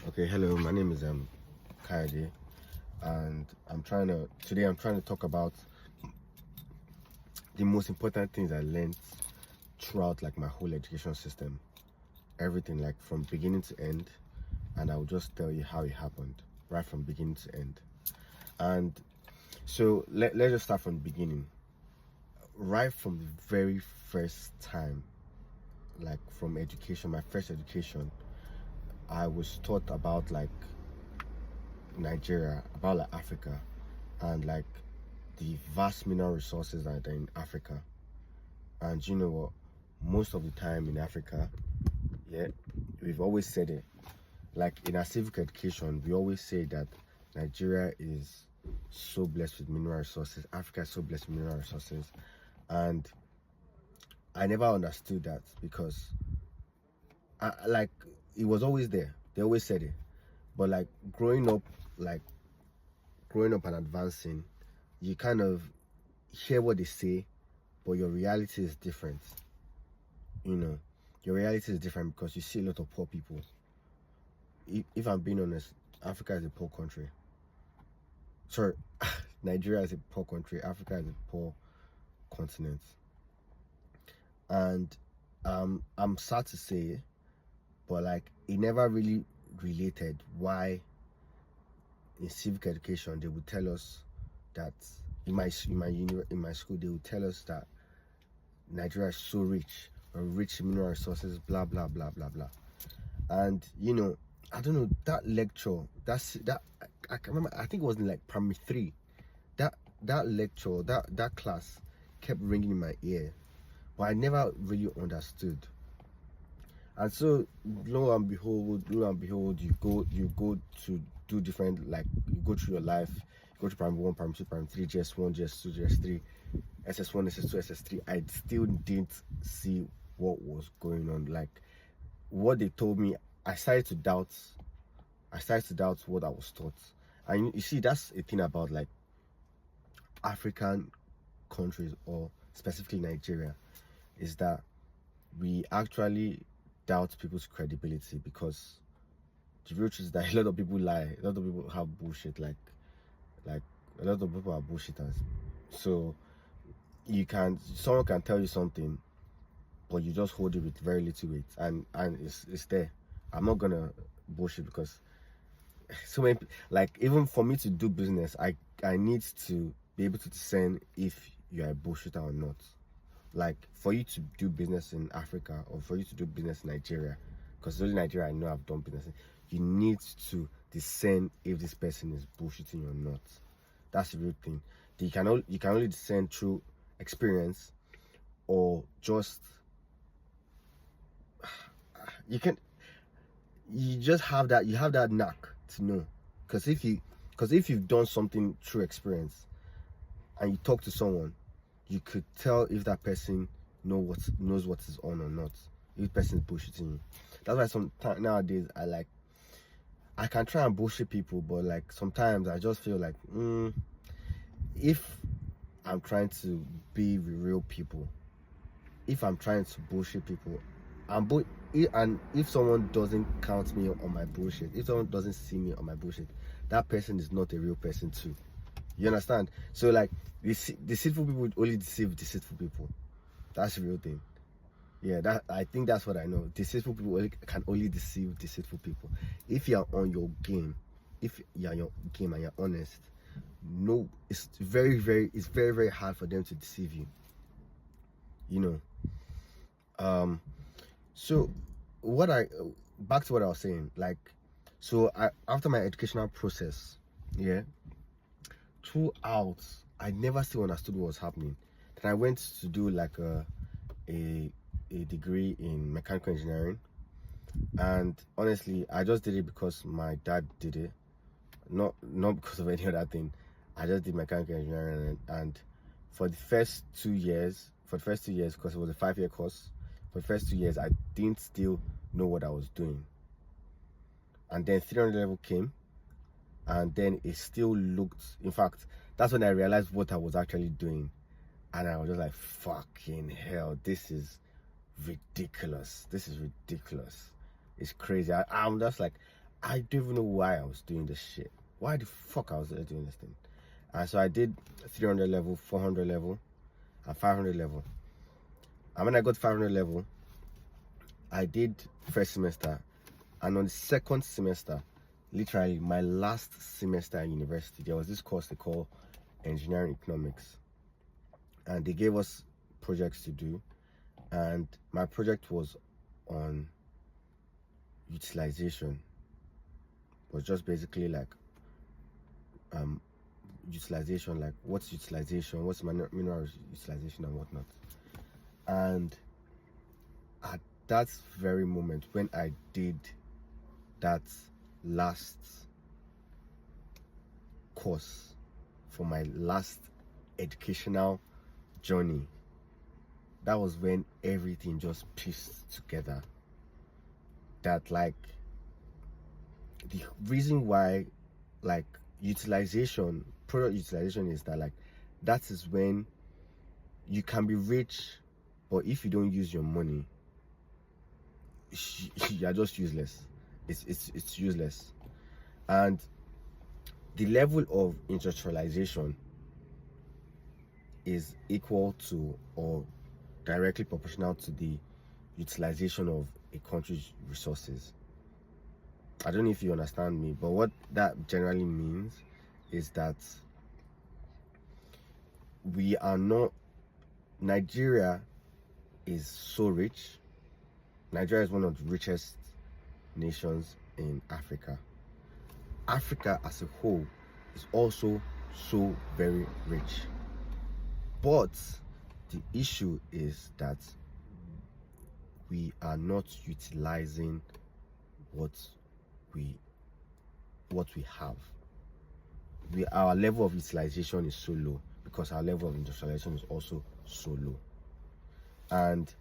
Okay, hello. My name is Kayode, and today I'm trying to talk about the most important things I learned throughout like my whole education system, everything like from beginning to end, and I'll just tell you how it happened right from beginning to end. And so let's just start from the beginning. Right from the very first time, like from education, my first education, I was taught about like Nigeria, about like Africa, and like the vast mineral resources that are in Africa. And you know what? Most of the time in Africa, yeah, we've always said it. Like in our civic education, we always say that Nigeria is so blessed with mineral resources. Africa is so blessed with mineral resources. And I never understood that because like it was always there. They always said it. But like like growing up and advancing, you kind of hear what they say, but your reality is different. You know, your reality is different because you see a lot of poor people. If I'm being honest, Africa is a poor country. Sorry, Nigeria is a poor country. Africa is a poor continent. And I'm sad to say, but like it never really related why in civic education they would tell us that in my school they would tell us that Nigeria is so rich or rich in mineral resources, blah blah blah blah blah. And you know, I don't know, that lecture, I can remember, I think it was in like primary 3. That lecture, that class kept ringing in my ear, but I never really understood. And so lo and behold, you go to do different, like you go through your life, you go to primary 1, primary 2, primary 3, GS1, GS2, GS3, SS1, SS2, SS3. I still didn't see what was going on. Like what they told me, I started to doubt what I was taught. And you see, that's a thing about like African countries, or specifically Nigeria, is that we actually doubt people's credibility, because the real truth is that a lot of people lie, a lot of people have bullshit, like a lot of people are bullshitters. So someone can tell you something, but you just hold it with very little weight, and it's there. I'm not gonna bullshit, because so many, like even for me to do business, I need to be able to discern if you're a bullshitter or not. Like for you to do business in Africa, or for you to do business in Nigeria, because it's only Nigeria I know I've done business in, you need to discern if this person is bullshitting or not. That's the real thing. You can only discern through experience, or just you just have that, you have that knack to know. Because if you've done something through experience and you talk to someone, you could tell if that person knows what is on or not, if the person is bullshitting you. That's why sometimes nowadays I can try and bullshit people, but like sometimes I just feel like if I'm trying to be with real people, if I'm trying to bullshit people, and if someone doesn't count me on my bullshit, if someone doesn't see me on my bullshit, that person is not a real person too. You understand? So like deceitful people only deceive deceitful people. That's the real thing. Yeah, I think that's what I know. Deceitful people can only deceive deceitful people. If you're on your game, if you're on your game and you're honest, no, it's very hard for them to deceive you. You know. So back to what I was saying, like, so after my educational process, yeah, throughout, I never still understood what was happening. Then I went to do like a degree in mechanical engineering, and honestly, I just did it because my dad did it, not because of any other thing. I just did mechanical engineering, and for the first 2 years, because it was a 5-year course, for the first 2 years, I didn't still know what I was doing. And then 300 level came, and then it still looked, in fact, that's when I realized what I was actually doing. And I was just like, fucking hell, this is ridiculous. This is ridiculous. It's crazy. I'm just like, I don't even know why I was doing this shit. Why the fuck I was doing this thing? And so I did 300 level, 400 level, and 500 level. And when I got 500 level, I did first semester. And on the second semester, literally my last semester in university, there was this course they call engineering economics. And they gave us projects to do. And my project was on utilization. It was just basically like utilization, like what's utilization, what's mineral utilization and whatnot. And at that very moment when I did that last course for my last educational journey, that was when everything just pieced together. That like the reason why like utilization, product utilization, is that like that is when you can be rich, but if you don't use your money, you're just useless. It's useless. And the level of industrialization is equal to or directly proportional to the utilization of a country's resources. I don't know if you understand me, but what that generally means is that we are not, Nigeria is so rich. Nigeria is one of the richest nations in Africa. Africa as a whole is also so very rich. But the issue is that we are not utilizing what we have. Our level of utilization is so low because our level of industrialization is also so low. And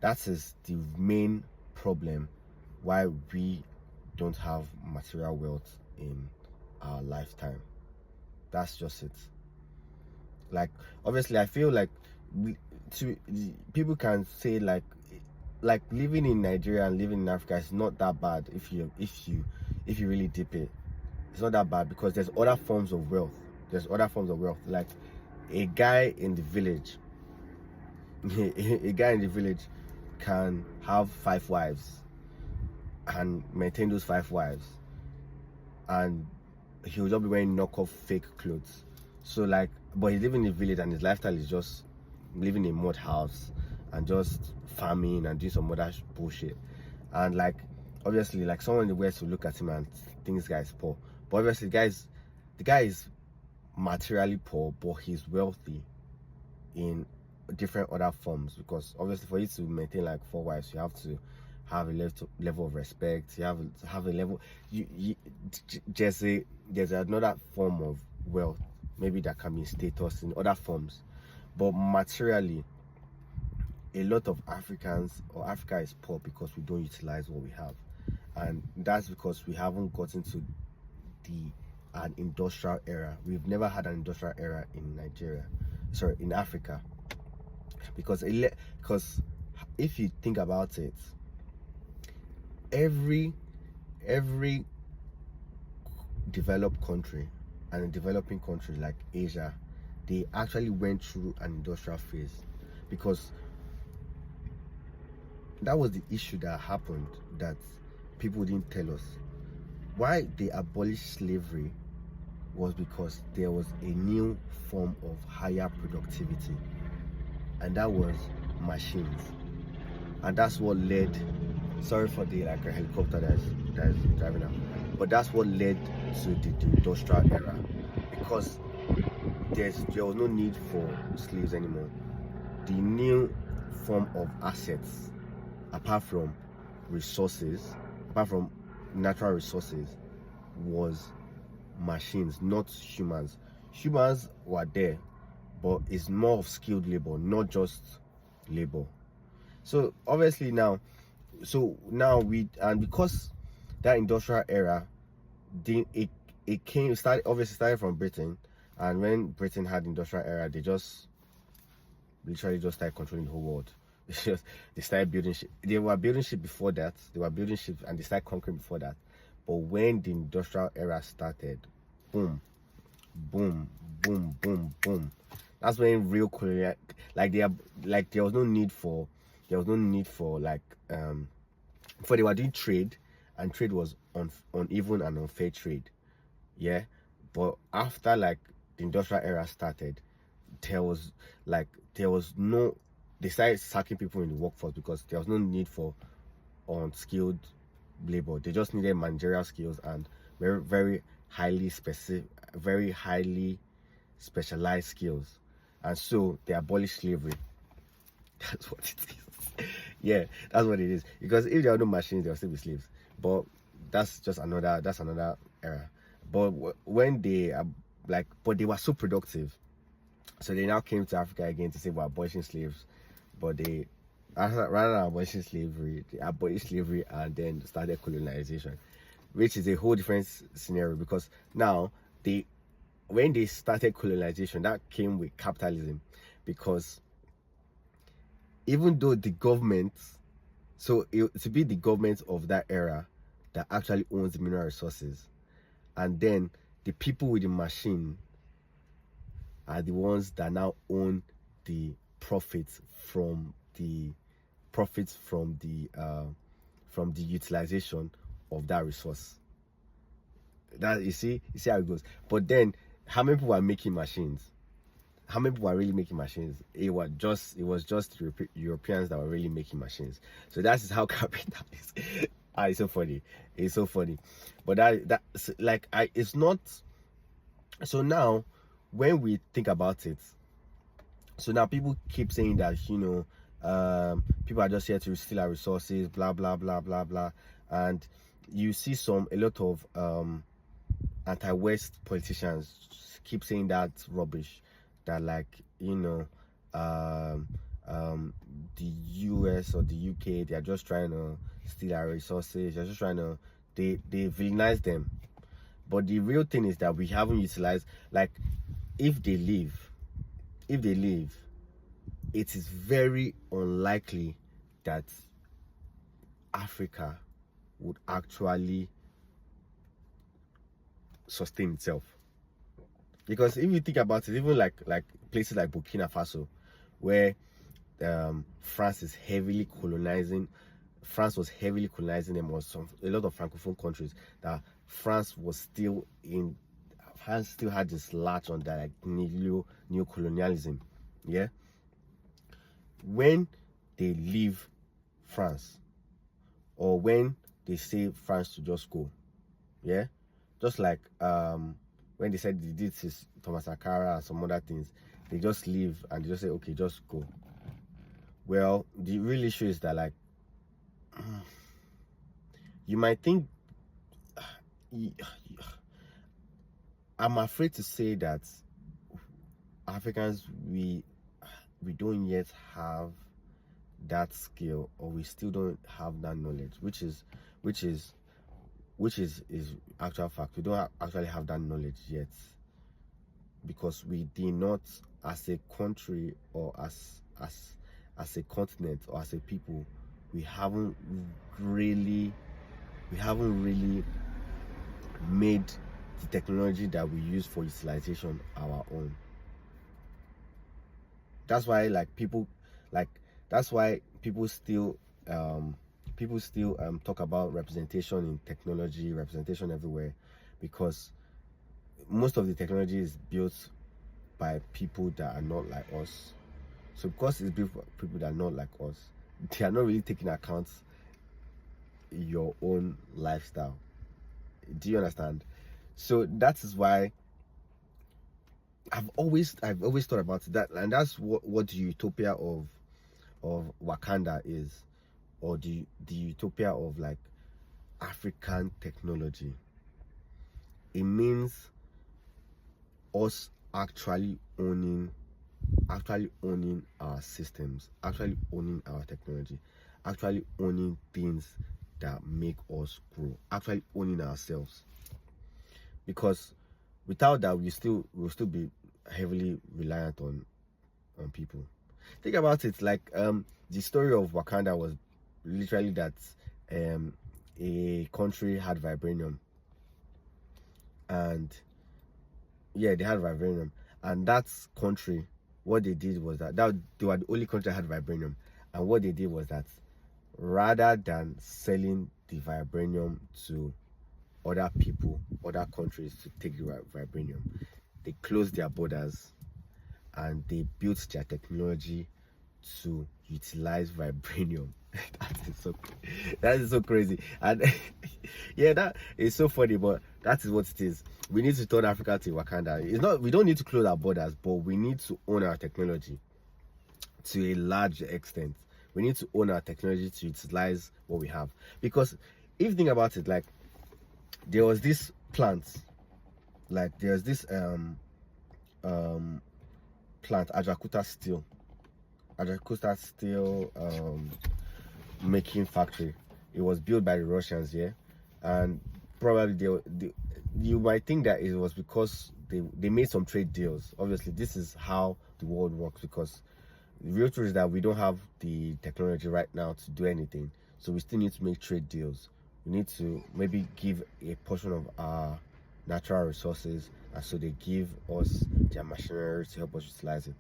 that is the main problem why we don't have material wealth in our lifetime. That's just it. Like obviously I feel like people can say like living in Nigeria and living in Africa is not that bad if you really dip it. It's not that bad because there's other forms of wealth. Like a guy in the village can have 5 wives and maintain those 5 wives, and he'll just be wearing knockoff fake clothes. So like, but he's living in the village and his lifestyle is just living in a mud house and just farming and doing some other bullshit. And like obviously like someone in the West will look at him and think this guy is poor, but obviously the guy is materially poor, but he's wealthy in different other forms, because obviously for you to maintain like 4 wives, you have to have a level of respect. You have a level, there's another form of wealth maybe that can be status in other forms, but materially a lot of Africans or Africa is poor because we don't utilize what we have. And that's because we haven't gotten to an industrial era. We've never had an industrial era in in Africa, because if you think about it, every developed country and a developing country like Asia, they actually went through an industrial phase, because that was the issue that happened that people didn't tell us. Why they abolished slavery was because there was a new form of higher productivity, and that was machines. And that's what led, sorry for the like a helicopter that is driving up, but that's what led to the industrial era, because there was no need for slaves anymore. The new form of assets, apart from natural resources, was machines, not humans. Humans were there, but it's more of skilled labor, not just labor. So obviously now because that industrial era started from Britain, and when Britain had industrial era, they just literally just started controlling the whole world. They started building ship. They were building ship before that. They were building ships and they started conquering before that. But when the industrial era started, boom, boom, boom, boom, boom. That's when real colonial, like there was no need for like before they were doing trade, and trade was uneven and unfair trade. Yeah. But after like the industrial era started, there was no, they started sacking people in the workforce because there was no need for unskilled labor. They just needed managerial skills and very, very highly specialized skills. And so they abolished slavery. That's what it is. Yeah, that's what it is. Because if there are no machines, there will still be slaves. But that's another era. But when they but they were so productive, so they now came to Africa again to say we're abolishing slaves. But they, rather than abolishing slavery, they abolished slavery and then started colonization, which is a whole different scenario. Because now when they started colonization, that came with capitalism. Because even though the government, to be the government of that era that actually owns the mineral resources, and then the people with the machine are the ones that now own the profits from the utilization of that resource. That you see how it goes. But then, how many people are making machines? How many people are really making machines? It was just Europeans that were really making machines. So that is how capital is. It's so funny. It's so funny. But it's not. So now, when we think about it, so now people keep saying that people are just here to steal our resources, blah blah blah blah blah, and you see a lot of anti-West politicians keep saying that rubbish, that the US or the UK, they are just trying to steal our resources. They're just trying to they villainize them. But the real thing is that we haven't utilized, if they leave, it is very unlikely that Africa would actually sustain itself. Because if you think about it, even like places like Burkina Faso, where France was heavily colonizing them, or a lot of francophone countries, that France still had this latch on that neo-colonialism. Yeah. When they leave France, or when they say France to just go, yeah, just like when they said they did this Thomas Sankara and some other things, they just leave and they just say, okay, just go. Well, the real issue is that you might think, I'm afraid to say that Africans, we don't yet have that skill, or we still don't have that knowledge, which is actual fact. We don't actually have that knowledge yet, because we did not, as a country, or as a continent, or as a people, we haven't really made the technology that we use for utilization our own. That's why people still talk about representation in technology, representation everywhere, because most of the technology is built by people that are not like us. So because it's built by people that are not like us, they are not really taking account your own lifestyle. Do you understand? So that is why I've always thought about that, and that's what the utopia of Wakanda is, or the utopia of African technology. It means us actually owning our systems, actually owning our technology, actually owning things that make us grow, actually owning ourselves. Because without that, we'll still be heavily reliant on people. Think about it, the story of Wakanda was literally that a country had vibranium, and yeah, they had vibranium, and that country, what they did was that they were the only country that had vibranium, and what they did was that rather than selling the vibranium to other people, other countries to take the vibranium, they closed their borders and they built their technology to utilize vibranium. That is so crazy. And yeah, that is so funny, but that is what it is. We need to turn Africa to Wakanda. It's not, we don't need to close our borders, but we need to own our technology to a large extent. We need to own our technology to utilize what we have. Because if you think about it, like there was this plant, like there's this plant, Ajakuta steel making factory. It was built by the Russians, yeah, and probably you might think that it was because they made some trade deals. Obviously, this is how the world works, because the real truth is that we don't have the technology right now to do anything, so we still need to make trade deals. We need to maybe give a portion of our natural resources, and so they give us their machinery to help us utilize it.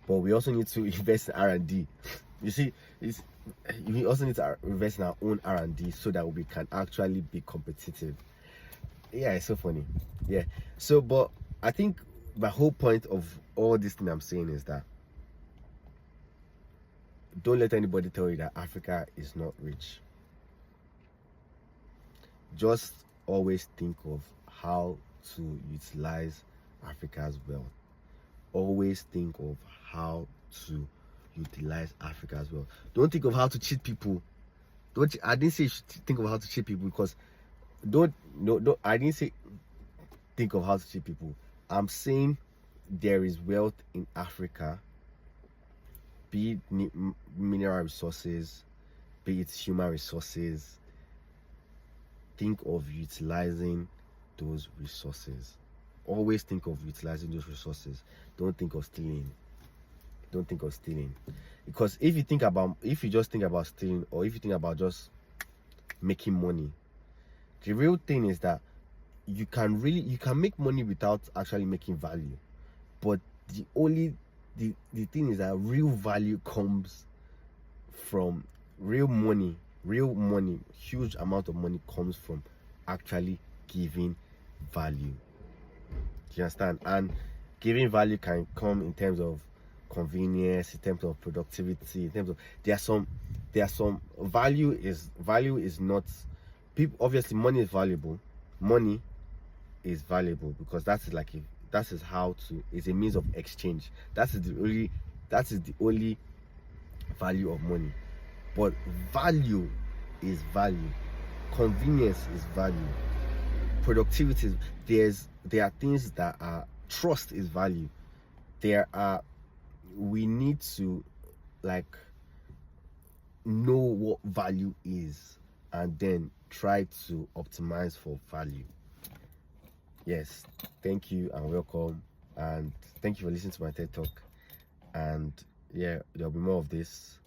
But we also need to invest in R&D. You see, we also need to invest in our own R&D so that we can actually be competitive. Yeah, it's so funny. Yeah. So, but I think the whole point of all this thing I'm saying is that don't let anybody tell you that Africa is not rich. Just always think of how to utilize Africa's wealth. Always think of how to utilize Africa as well. Don't think of how to cheat people. I didn't say you should think of how to cheat people, because I didn't say think of how to cheat people. I'm saying there is wealth in Africa, be it mineral resources, be it human resources. Think of utilizing those resources. Always think of utilizing those resources. Don't think of stealing. Don't think of stealing. Because if you just think about stealing, or if you think about just making money, the real thing is that you can make money without actually making value. But the thing is that real value comes from real money, huge amount of money comes from actually giving value. Do you understand? And giving value can come in terms of convenience, in terms of productivity, in terms of there are some value is not people. Obviously, money is valuable. Money is valuable because that is how to, it's a means of exchange. That is the only value of money. But value is value. Convenience is value. Productivity, there are things that are, trust is value. We need to know what value is and then try to optimize for value. Yes, thank you and welcome, and thank you for listening to my TED Talk. And yeah, there'll be more of this,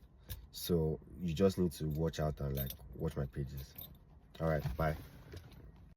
so you just need to watch out and watch my pages. All right, bye.